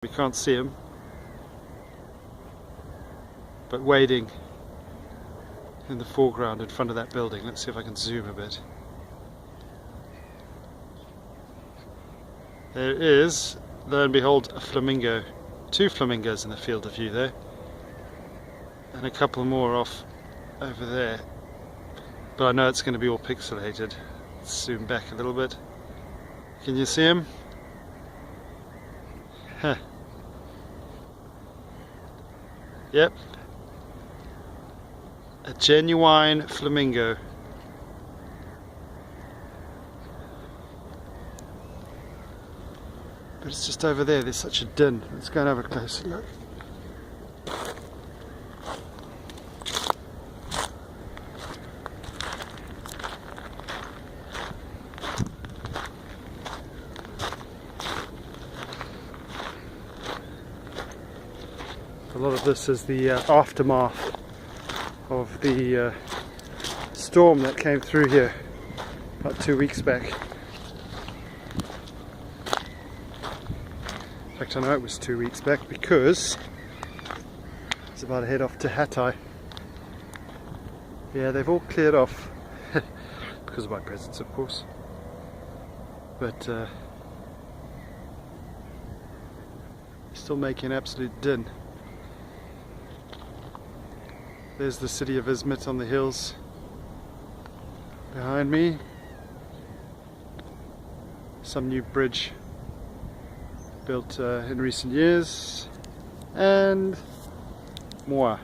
We can't see him, but wading in the foreground in front of that building. Let's see if I can zoom a bit. There is, lo and behold, a flamingo. 2 flamingos in the field of view there, and a couple more off over there, but I know it's going to be all pixelated. Let's zoom back a little bit. Can you see him? Huh. Yep, a genuine flamingo. But it's just over there, there's such a din. Let's go and have a closer look. A lot of this is the aftermath of the storm that came through here about 2 weeks back. In fact, I know it was 2 weeks back because it's about to head off to Hatay. Yeah, they've all cleared off because of my presence, of course. But still making an absolute din. There's the city of Izmit on the hills behind me. Some new bridge built in recent years, and more.